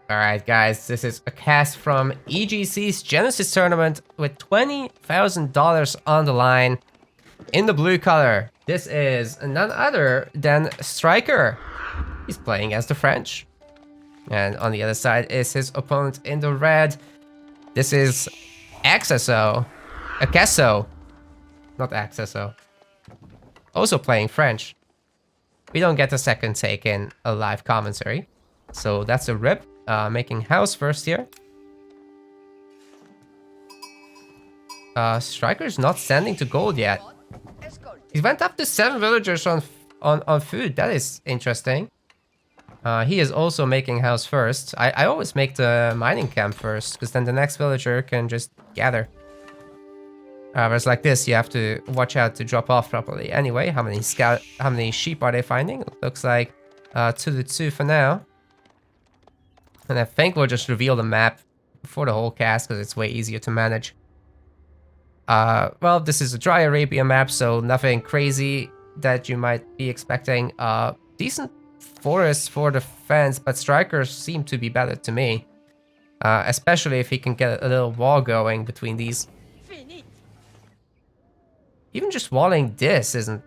Alright guys, this is a cast from EGC's Genesis tournament with $20,000 on the line in the blue color. This is none other than Striker. He's playing as the French. And on the other side is his opponent in the red. This is Acceso. Not Acceso. Also playing French. We don't get a second take in a live commentary. So that's a rip. Making house first here. Striker's not standing to gold yet. He went up to 7 villagers on food. That is interesting. He is also making house first. I always make the mining camp first, because then the next villager can just gather. Whereas like this, you have to watch out to drop off properly. Anyway, how many sheep are they finding? It looks like 2 to 2 for now. And I think we'll just reveal the map for the whole cast because it's way easier to manage. Well, this is a dry Arabia map, so nothing crazy that you might be expecting. Decent forests for defense, but strikers seem to be better to me. Especially if he can get a little wall going between these. Even just walling this isn't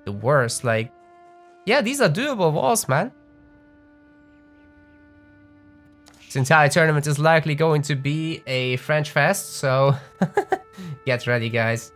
the worst. Like, yeah, these are doable walls, man. This entire tournament is likely going to be a French fest, so get ready, guys.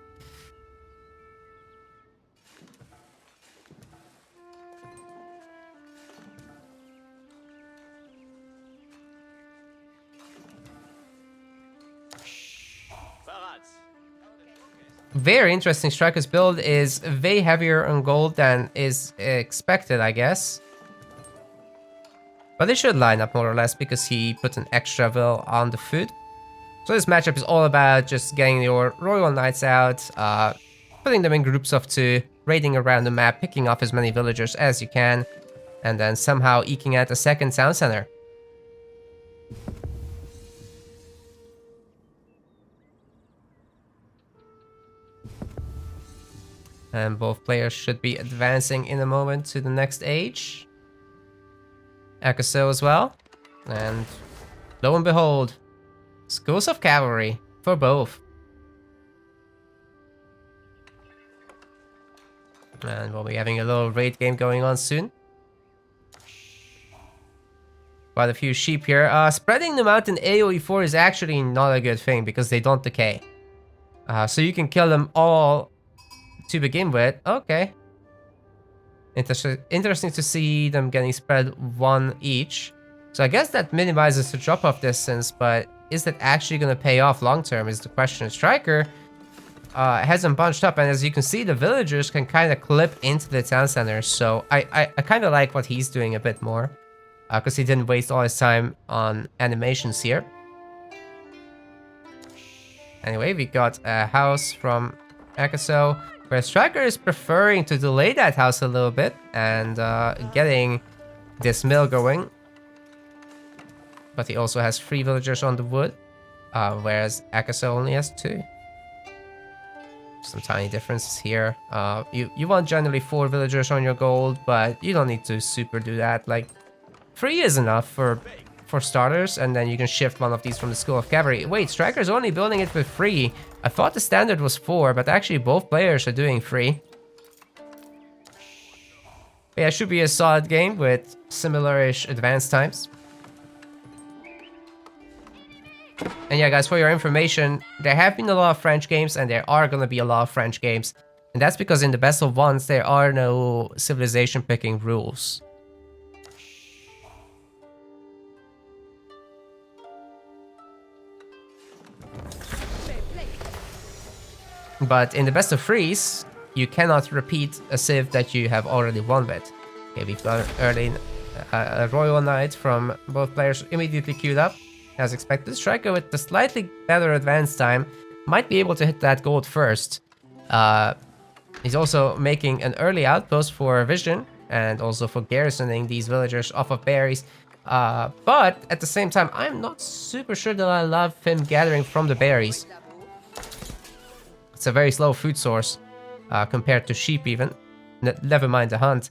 Very interesting. Striker's build is way heavier on gold than is expected, I guess. But they should line up more or less because he put an extra will on the food. So this matchup is all about just getting your Royal Knights out, putting them in groups of 2, raiding around the map, picking off as many villagers as you can, and then somehow eking out a second town center. And both players should be advancing in a moment to the next age. Acceso as well. And lo and behold, schools of cavalry for both. And we'll be having a little raid game going on soon. Quite a few sheep here. Spreading them out in AoE 4 is actually not a good thing because they don't decay. So you can kill them all to begin with. Okay. Interesting to see them getting spread 1 each. So I guess that minimizes the drop-off distance, but is that actually going to pay off long-term is the question. Striker has them bunched up, and as you can see, the villagers can kind of clip into the town center. So I kind of like what he's doing a bit more, because he didn't waste all his time on animations here. Anyway, we got a house from Acceso, where Striker is preferring to delay that house a little bit and getting this mill going. But he also has 3 villagers on the wood, whereas Acceso only has 2. Some tiny differences here. You want generally 4 villagers on your gold, but you don't need to super do that. Like, 3 is enough for starters, and then you can shift one of these from the School of Cavalry. Wait, Striker's only building it with 3. I thought the standard was 4, but actually both players are doing 3. Yeah, it should be a solid game with similar-ish advance times. And yeah, guys, for your information, there have been a lot of French games, and there are gonna be a lot of French games. And that's because in the best of ones, there are no civilization picking rules. But in the best of 3s, you cannot repeat a civ that you have already won with. Okay, we've got early a Royal Knight from both players immediately queued up. As expected, Striker with the slightly better advance time might be able to hit that gold first. He's also making an early outpost for Vision and also for garrisoning these villagers off of berries. But at the same time, I'm not super sure that I love him gathering from the berries. It's a very slow food source compared to sheep even. Never mind the hunt.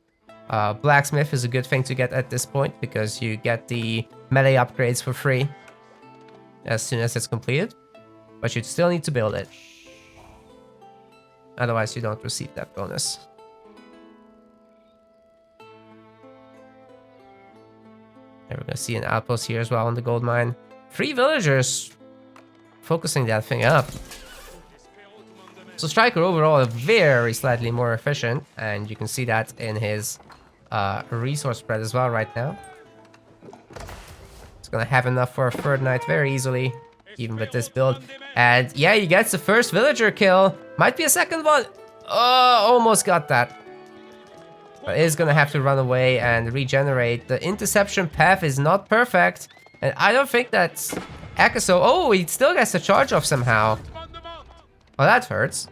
Blacksmith is a good thing to get at this point because you get the melee upgrades for free as soon as it's completed. But you'd still need to build it. Otherwise, you don't receive that bonus. And we're gonna see an outpost here as well on the gold mine. 3 villagers focusing that thing up. So Striker overall very slightly more efficient, and you can see that in his resource spread as well right now. It's gonna have enough for a 3rd night very easily, even with this build. And yeah, he gets the first villager kill. Might be a second one. Oh, almost got that. But is gonna have to run away and regenerate. The interception path is not perfect. And I don't think that's Acceso. Oh, he still gets the charge off somehow. Oh, that hurts.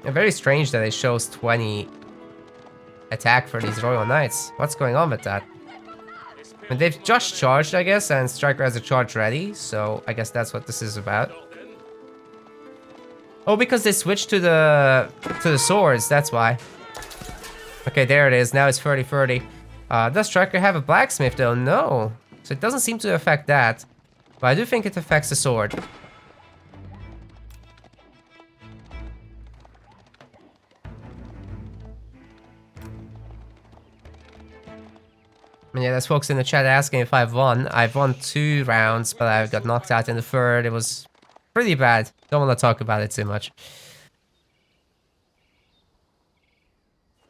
And very strange that it shows 20 attack for these Royal Knights. What's going on with that? And they've just charged, I guess, and Striker has a charge ready, so I guess that's what this is about. Oh, because they switched to the swords, that's why. Okay, there it is. Now it's 30-30. Does Striker have a blacksmith though? No. So it doesn't seem to affect that. But I do think it affects the sword. And yeah, there's folks in the chat asking if I've won. I've won 2 rounds, but I got knocked out in the 3rd. It was pretty bad. Don't want to talk about it too much.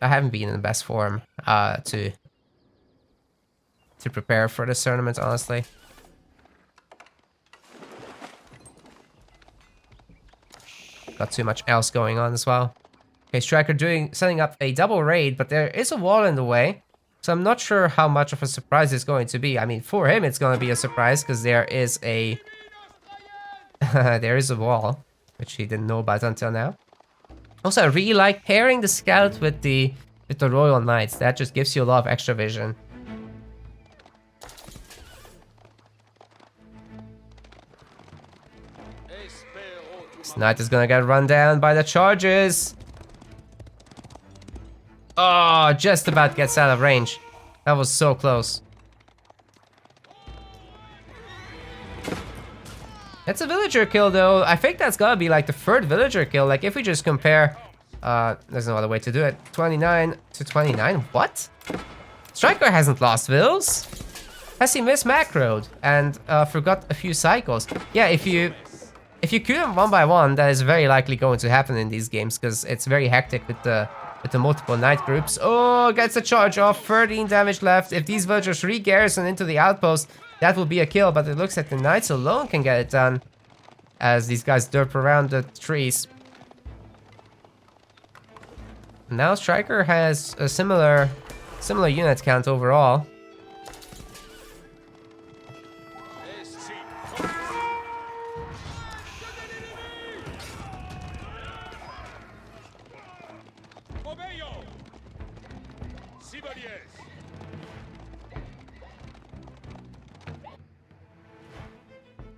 I haven't been in the best form to prepare for this tournament, honestly. Got too much else going on as well. Okay, Striker setting up a double raid, but there is a wall in the way. So I'm not sure how much of a surprise it's going to be. I mean, for him, it's going to be a surprise because there is a there is a wall, which he didn't know about until now. Also, I really like pairing the scout with the Royal Knights. That just gives you a lot of extra vision. This knight is gonna get run down by the charges. Oh, just about gets out of range. That was so close. It's a villager kill though. I think that's gotta be like the 3rd villager kill. Like if we just compare, there's no other way to do it. 29 to 29, what? Striker hasn't lost vills. Has he mismacroed and forgot a few cycles? Yeah, if you kill them one by one, that is very likely going to happen in these games because it's very hectic with the multiple knight groups. Oh, gets a charge off, 13 damage left. If these villagers re-garrison into the outpost, that will be a kill, but it looks like the knights alone can get it done as these guys derp around the trees. Now Striker has a similar unit count overall.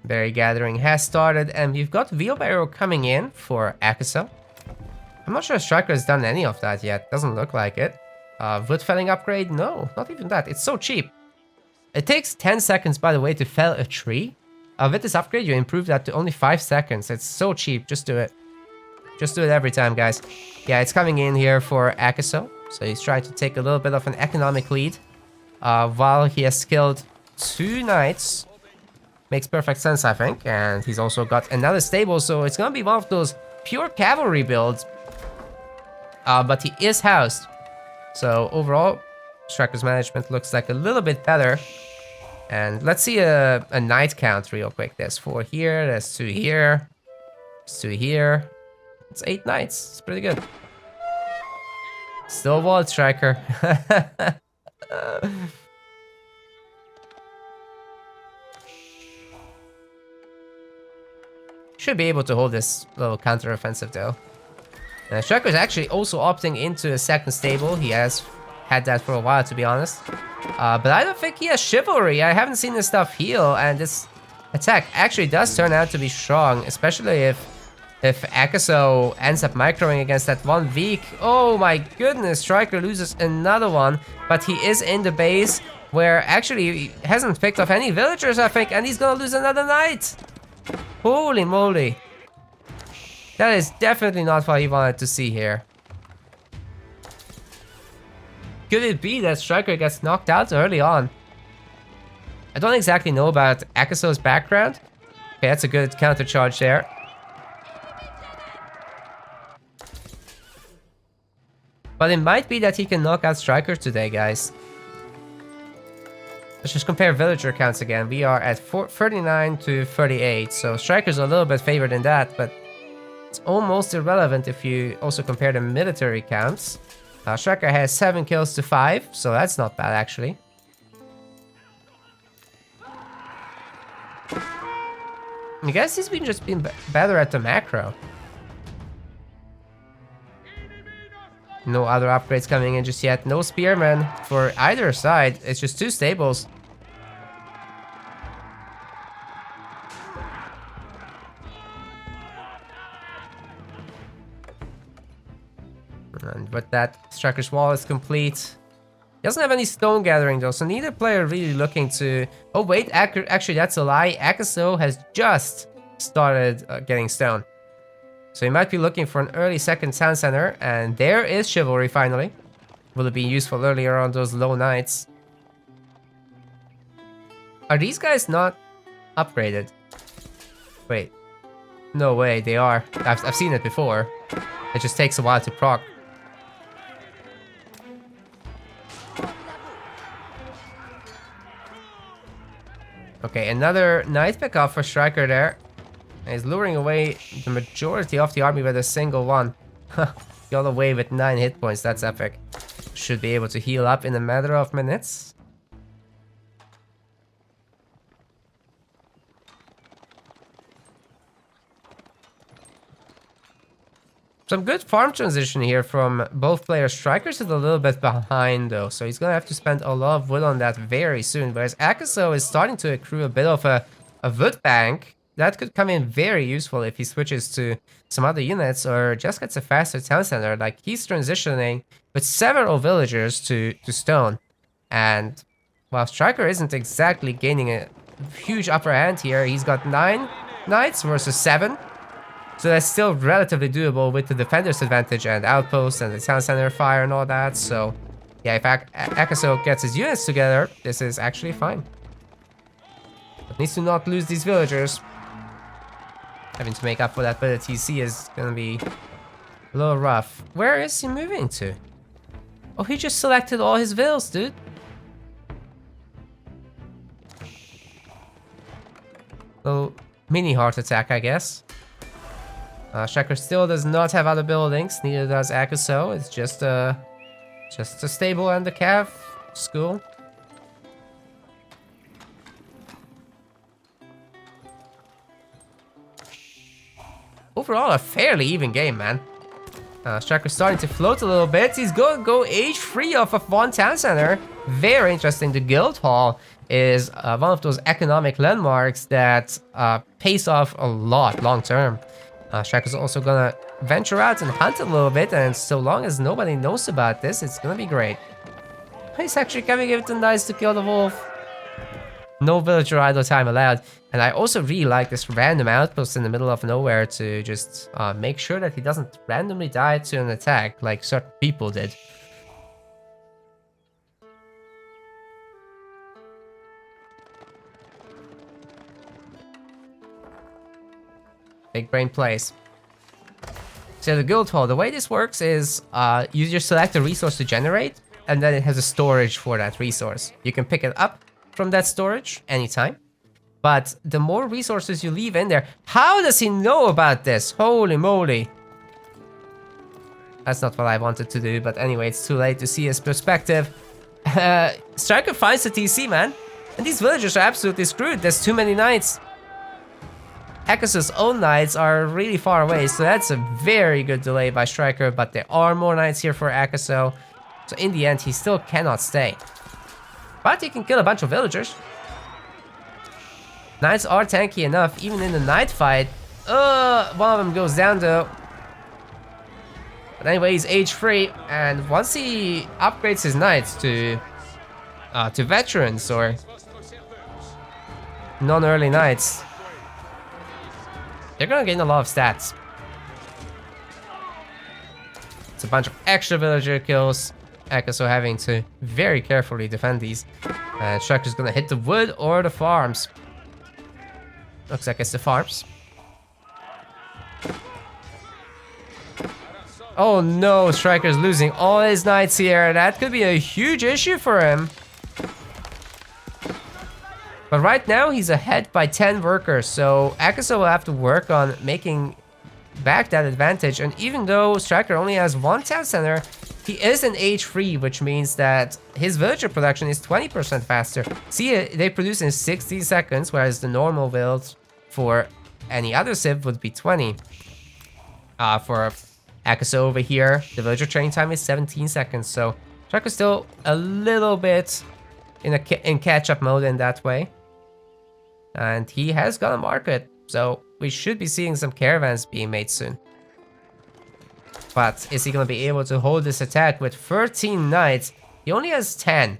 Berry gathering has started, and we've got wheelbarrow coming in for Acceso. I'm not sure Striker has done any of that yet. Doesn't look like it. Wood felling upgrade? No, not even that. It's so cheap. It takes 10 seconds, by the way, to fell a tree. With this upgrade, you improve that to only 5 seconds. It's so cheap. Just do it. Just do it every time, guys. Yeah, it's coming in here for Acceso. So he's trying to take a little bit of an economic lead. While he has killed 2 knights. Makes perfect sense, I think. And he's also got another stable, so it's gonna be one of those pure cavalry builds. But he is housed. So overall, Striker's management looks like a little bit better. And let's see a knight count real quick. There's 4 here, there's 2 here, there's 2 here. It's 8 knights. It's pretty good. Still walled, Striker. Should be able to hold this little counter-offensive though. Striker is actually also opting into a second stable. He has had that for a while, to be honest. But I don't think he has chivalry. I haven't seen this stuff heal, and this attack actually does turn out to be strong, especially if If Acceso ends up microing against that one Veek, oh my goodness, Striker loses another one, but he is in the base where actually he hasn't picked off any villagers, I think, and he's gonna lose another knight. Holy moly. That is definitely not what he wanted to see here. Could it be that Striker gets knocked out early on? I don't exactly know about Acceso's background. Okay, that's a good counter charge there. But it might be that he can knock out Striker today, guys. Let's just compare villager counts again. We are at 39 to 38, so Striker's a little bit favored in that, but it's almost irrelevant if you also compare the military counts. Striker has 7 kills to 5, so that's not bad actually. I guess he's been just been better at the macro. No other upgrades coming in just yet. No spearmen for either side. It's just 2 stables. And with that, Striker's wall is complete. He doesn't have any stone gathering though, so neither player really looking to... Oh wait, actually that's a lie. Acceso has just started getting stone. So he might be looking for an early second town center, and there is Chivalry finally. Will it be useful earlier on those low knights? Are these guys not upgraded? Wait. No way, they are. I've seen it before. It just takes a while to proc. Okay, another knight pickup for Striker there. And he's luring away the majority of the army with a single one. Got away with 9 hit points, that's epic. Should be able to heal up in a matter of minutes. Some good farm transition here from both players. Striker's is a little bit behind though, so he's gonna have to spend a lot of wood on that very soon. Whereas Acceso is starting to accrue a bit of a wood bank. That could come in very useful if he switches to some other units or just gets a faster town center. Like, he's transitioning with several villagers to stone. And while Striker isn't exactly gaining a huge upper hand here, he's got 9 knights versus 7. So that's still relatively doable with the defender's advantage and outposts and the town center fire and all that. So yeah, if Acceso gets his units together, this is actually fine. But needs to not lose these villagers. Having to make up for that, but the TC is gonna be a little rough. Where is he moving to? Oh, he just selected all his vills, dude. Little mini heart attack, I guess. Striker still does not have other buildings, neither does Acceso. It's just a stable and a cav school. Overall, a fairly even game, man. Striker's starting to float a little bit. He's going to go age-free off of 1 town center. Very interesting. The guild hall is one of those economic landmarks that pays off a lot long-term. Striker's also going to venture out and hunt a little bit, and so long as nobody knows about this, it's going to be great. He's actually coming with the knights to kill the wolf. No villager idle time allowed. And I also really like this random outpost in the middle of nowhere to just make sure that he doesn't randomly die to an attack like certain people did. Big brain plays. So the guild hall, the way this works is you just select a resource to generate, and then it has a storage for that resource. You can pick it up from that storage anytime. But the more resources you leave in there... How does he know about this? Holy moly. That's not what I wanted to do, but anyway, it's too late to see his perspective. Striker finds the TC, man. And these villagers are absolutely screwed. There's too many knights. Acceso's own knights are really far away, so that's a very good delay by Striker, but there are more knights here for Acceso. So in the end, he still cannot stay. But he can kill a bunch of villagers. Knights are tanky enough, even in the knight fight. One of them goes down though. But anyway, he's age free, and once he upgrades his knights to veterans or non-early knights, they're gonna gain a lot of stats. It's a bunch of extra villager kills. Acceso having to very carefully defend these. And Striker's gonna hit the wood or the farms. Looks like it's the farms. Oh no, Striker's losing all his knights here. That could be a huge issue for him. But right now, he's ahead by 10 workers, so Acceso will have to work on making back that advantage. And even though Striker only has one town center, he is an age free, which means that his villager production is 20% faster. See, they produce in 60 seconds, whereas the normal build for any other civ would be 20. For Acceso over here, the villager training time is 17 seconds, so Striker's still a little bit in catch-up mode in that way. And he has got a market, so we should be seeing some caravans being made soon. But is he going to be able to hold this attack with 13 knights? He only has 10.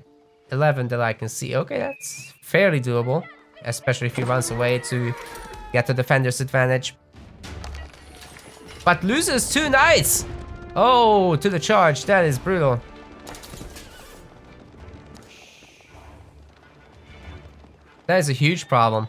11 that I can see. Okay, that's fairly doable, especially if he runs away to get the defender's advantage. But loses 2 knights! Oh, to the charge. That is brutal. That is a huge problem.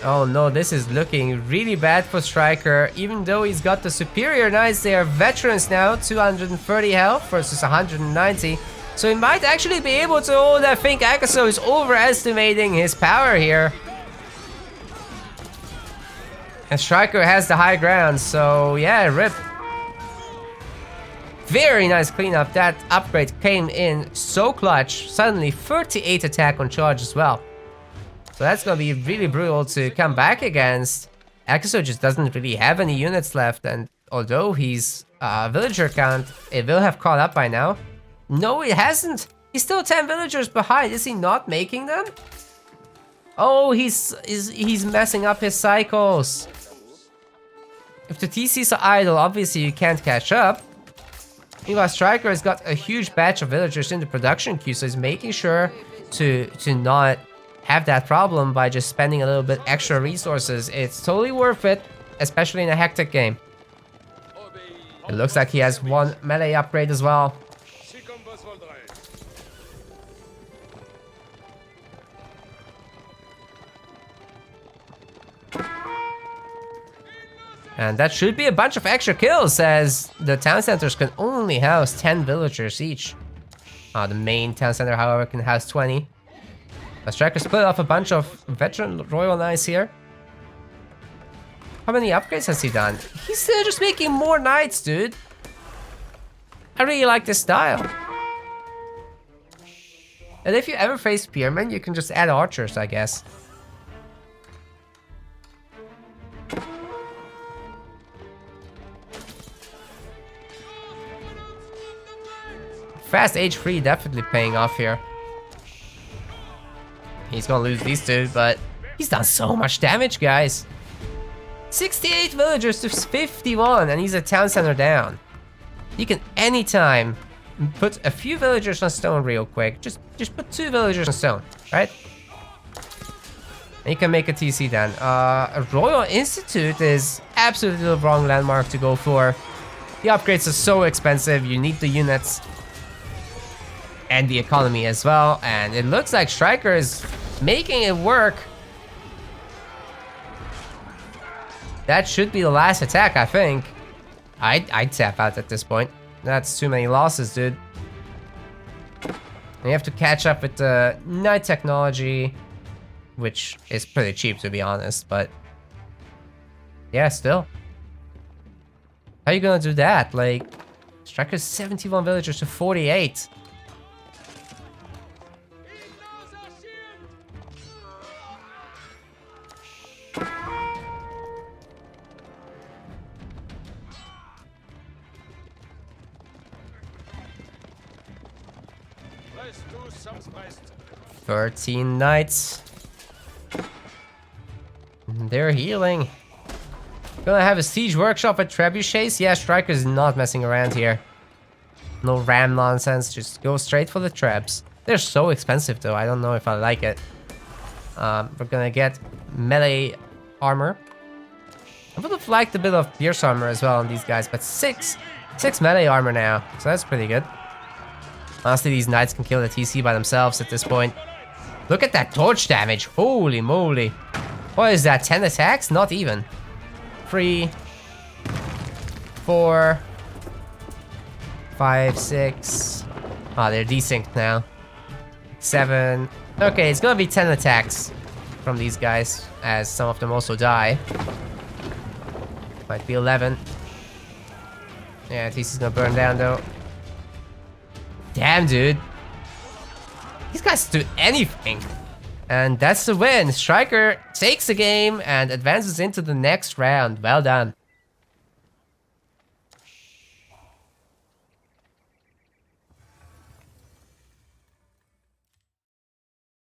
Oh no, this is looking really bad for Striker. Even though he's got the superior knights, they are veterans now. 230 health versus 190. So he might actually be able to hold. I think Acceso is overestimating his power here. And Striker has the high ground, so yeah, rip. Very nice cleanup. That upgrade came in so clutch. Suddenly 38 attack on charge as well. So that's gonna be really brutal to come back against. Acceso just doesn't really have any units left, and although his villager count, it will have caught up by now. No, it hasn't. He's still 10 villagers behind. Is he not making them? Oh, he's messing up his cycles. If the TCs are idle, obviously you can't catch up. Meanwhile, Striker has got a huge batch of villagers in the production queue, so he's making sure to not have that problem by just spending a little bit extra resources. It's totally worth it, especially in a hectic game. It looks like he has one melee upgrade as well. And that should be a bunch of extra kills, as the town centers can only house 10 villagers each. The main town center, however, can house 20. The Striker split off a bunch of veteran royal knights here. How many upgrades has he done? He's still just making more knights, dude. I really like this style. And if you ever face spearmen, you can just add archers, I guess. Fast H3 definitely paying off here. He's gonna lose these two, but he's done so much damage, guys. 68 villagers to 51, and he's a town center down. You can anytime put a few villagers on stone real quick. Just put 2 villagers on stone, right? And you can make a TC then. A Royal Institute is absolutely the wrong landmark to go for. The upgrades are so expensive, you need the units. And the economy as well, and it looks like Striker is making it work. That should be the last attack, I think. I'd tap out at this point. That's too many losses, dude. And you have to catch up with the knight technology, which is pretty cheap to be honest, but yeah, still. How are you gonna do that? Like, Striker's 71 villagers to 48. 13 knights. They're healing. Gonna have a siege workshop with trebuchets. Yeah, Striker's not messing around here. No ram nonsense. Just go straight for the trebs. They're so expensive though. I don't know if I like it. We're gonna get melee armor. I would have liked a bit of pierce armor as well on these guys, but six melee armor now, so that's pretty good. Honestly, these knights can kill the TC by themselves at this point. Look at that torch damage. Holy moly. What is that, 10 attacks? Not even. 3, 4, 5, 6. Ah, they're desynced now. 7. Okay, it's gonna be 10 attacks from these guys, as some of them also die. Might be 11. Yeah, TC's gonna burn down though. Damn, dude. These guys do anything. And that's the win. Striker takes the game and advances into the next round. Well done.